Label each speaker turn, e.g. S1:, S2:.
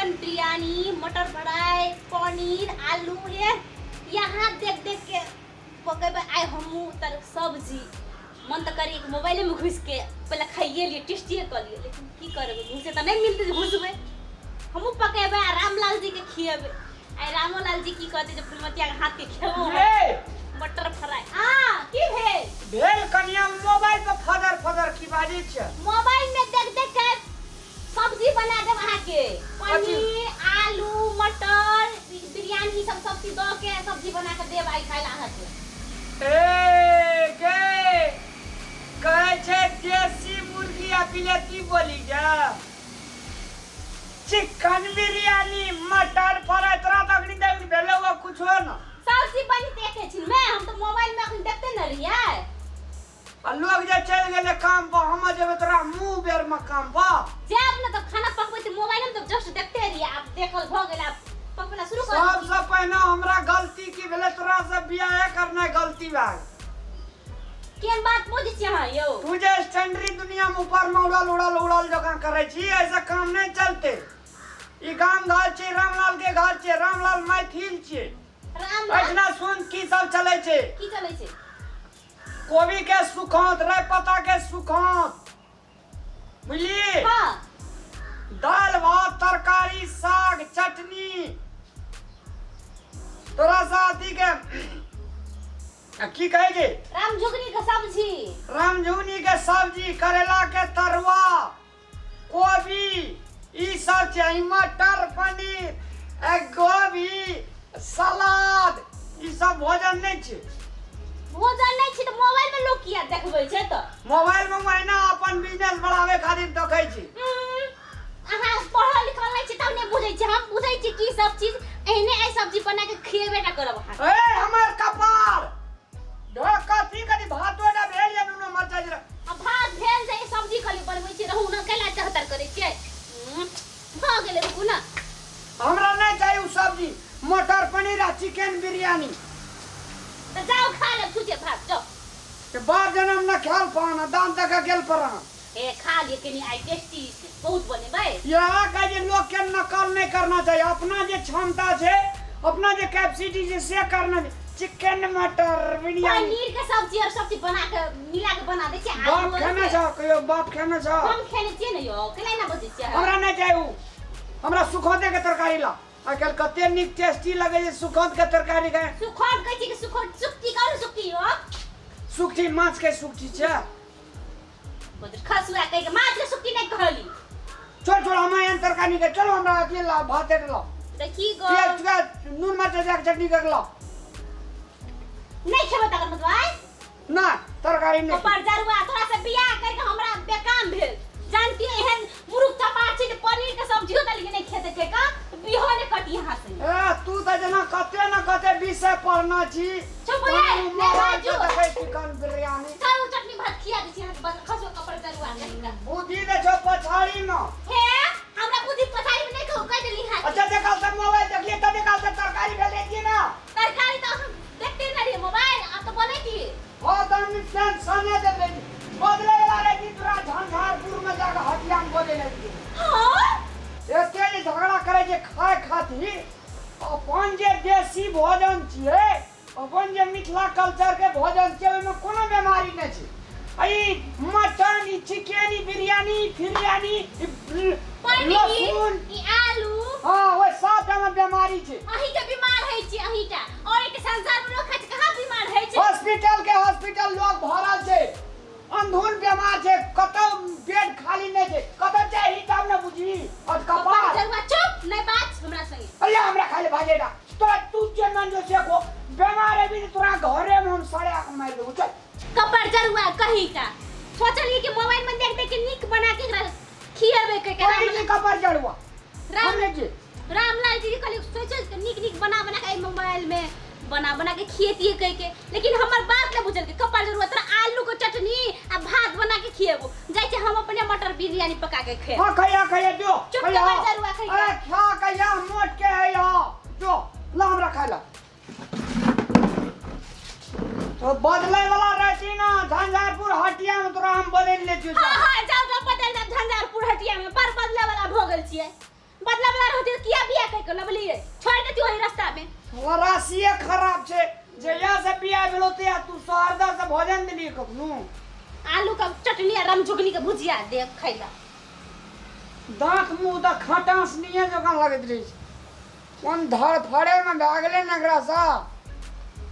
S1: Chicken biryani, मटर fry, paneer, आलू ये यहाँ देख देख के पकेबे आए हमू तर सब्जी मन तो करी मोबाइल में घुस के पहले खाइए लिए टेस्टिए कर लिए, लेकिन की करबे घुसे तो नहीं मिलते घुसबे हमू पकेबे रामलाल जी के खिएबे। आई रामलाल जी की कहते जब फुलमतिया के हाथ के खेबो मटर फ्राई की भेल
S2: कनिया मोबाइल पे फदर की बाजी छ।
S1: मोबाइल में देख देख के सब्जी बना दे वहां के पनीर आलू मटर बिरयानी सब सब्जी दो के सब्जी बना के देब आई खाइला हाथ
S2: ए के कहे छे देसी मुर्गी आ बिलेती बोली जा चिकन बिरयानी मटर फ्राई तोरा तक नहीं देख भेलो वो कुछ हो ना
S1: सब्जी बनी देखे छी मैं हम तो मोबाइल में अखन देखते न रहिए
S2: आ लोग जे चल गेले काम पर हम जेबे तोरा मुंह बेर में काम पर
S1: जब न तो खाना पकबै त मोबाइल में तो जस्ट देखते रहिए आप देखल भ गेल आप पकबला शुरू कर
S2: सबसे पहले हमरा गलती की भेले तोरा से बियाह करना गलती बा
S1: केन बात बुझी छी हां यो
S2: तू जे स्टैंडरी दुनिया में ऊपर में उड़ल जगह करे छी ऐसा काम नहीं चलते। ई गांव घर छे रामलाल के घर छे रामलाल मैथिल छे
S1: रामलाल
S2: ऐना सुन की सब चले छे
S1: की चले छे
S2: कोबी के सुखौत राय पत्ता के सुखौत बुझली
S1: हां
S2: दाल भात तरकारी साग चटनी तोरा साथी के की कहे जे
S1: रामझुगनी के सब्जी
S2: करेला के तरुआ कोबी ई सब चाहिए मटर पनीर गोभी सलाद ई सब भोजन नहीं छे
S1: तो मोबाइल में लोग किया देखबै छै त
S2: मोबाइल में महीना अपन बिजनेस बढ़ावे खातिर देखै छी
S1: अहाँ पढ़ल लिखल नहीं छी तब नहीं बुझै छी हम बुझै छी की सब चीज एहने ऐ सब्जी बना के खिएबे ना करब अहाँ
S2: ए हमर कपार ढोक कथी कनी भातो ना भेल या नुनो मरचा जरा
S1: अब भात भेल जे सब्जी खाली बनबै छी रहू ना कैला चहतर करै छियै भ गेलै रुकू ना
S2: हमरा नहीं चाहिए उ सब्जी मटर पनीर आ चिकन बिरयानी
S1: त जाओ खा ले छुचे भात जाओ
S2: के बाप जन्म ना ख्याल पाना दान तक गेल पर
S1: ए खा लिए कनी आई टेस्टी बहुत बने भाई
S2: यहाँ का जे लोग के नकल नहीं करना चाहिए अपना जे क्षमता छे अपना जे कैपेसिटी जे से करना चिकन मटर बिरयानी
S1: पनीर के सब्जी और सब्जी बना के मिला के बना दे छै
S2: बाप खाना छ कहियो बाप खाना छ
S1: हम खेने छियै न यो केना ना बजै छियै
S2: हमरा नहीं चाहिए उ हमरा सुखोते के तरकारी ला आजकल कते निक टेस्टी लगे जे सुखोत के तरकारी के
S1: सुखोत कहै छी कि सुखोत सुक्ति कौन सुक्ति हो
S2: सुक्ति माछ के सुक्ति छ
S1: बजर खसुआ कह के माछ के सुक्ति नहीं कहली
S2: छोड़ हम यहाँ तरकारी के चलो हमरा अकेला भात ला
S1: देखी गो
S2: प्याज का नून मरचा जाके चटनी कर ला
S1: नहीं खेबो तकर मतलब
S2: ना तरकारी नहीं
S1: पर जरुआ तोरा से बियाह कर के हमरा बेकाम भेल जानती है एहन मुरुख चपाट छी पनीर के सब्जी होता लेकिन नहीं खेते के का बिहो ने कटी यहां से
S2: ए तू त जना कते न कते विषय पढ़ना छी
S1: चुप रे ले बाजू
S2: चिकन बिरयानी
S1: चाउ चटनी भात खिया दी छी बस खसो कपड़ जरुआ कहीं
S2: बुद्धि दे छो पछाड़ी न
S1: हे हमरा बुद्धि पछाड़ी में नहीं कहू कह देली हां
S2: अच्छा देखल त मोबाइल देखलिए त निकाल त तरकारी भेल देखिए ना
S1: तरकारी तो हम देखते न रही मोबाइल अब तो बोले की
S2: हो त मिशन सने दे ले बदले वाला रे की तोरा झंझारपुर में जाके हटिया में बोले ले
S1: हां
S2: एते जे झगड़ा करे जे खाए खातिर अपन जे देसी भोजन छिए अपन जे मिथिला कल्चर के भोजन छिए ओइ में कोनो बीमारी नै छै आई मटन चिकन बिरयानी फिरियानी लहसुन
S1: ई आलू
S2: हां ओइ सब में बीमारी छै
S1: अही के बीमार है छी अही टा और एक संसार में लोग कहां बीमार है छी
S2: हॉस्पिटल लोग भरल छै अंधुन बीमार छै कतौ बेड खाली नै छै कतौ चाही तब न बुझी और कपार
S1: जरुआ चुप नहीं बात हमरा संगे
S2: अल्लाह हमरा खाली भाजेडा तोरा तू जे मन जो से को बीमार है भी तोरा घरे में हम सड़े के मार देबो चल
S1: कपड़ जरुआ कही का सोचलिए कि मोबाइल में देख देख के निक बना के खियाबे के
S2: कोई कपड़ जड़ुआ
S1: राम जी रामलाल जी कहले सोचल के निक बना के मोबाइल में बना के खिएतिए कह के लेकिन हमर बात ले बुझल के कपड़ जरूरत तोरा आलू के चटनी आ भात बना के खिएबो जाय छै हम अपने मटर बिरयानी पका के खे
S2: हां खैया जो
S1: चुप कपड़ जरूआ खै
S2: अरे खा कहिया मोट के है यहां जो ला हमरा खाइला तो बदले वाला रहती ना झंझारपुर हटिया में तोरा हम बदल ले छियो
S1: हां जाओ तो बदल झंझारपुर हटिया में पर बदले वाला भ गेल छियै बदले वाला रहती के लबलिए छोड़ देती वही रास्ता में।
S2: राशिए खराब छे। जया से बिया भेलो ते तू सहरदा से भोजन दिली कखनु।
S1: आलू का चटनी आ रामझुगनी के भुजिया दे खैला।
S2: दांत मुंह द खटास निये जका लगत रही। कोन धड़ फड़े में भागले नगरा सा।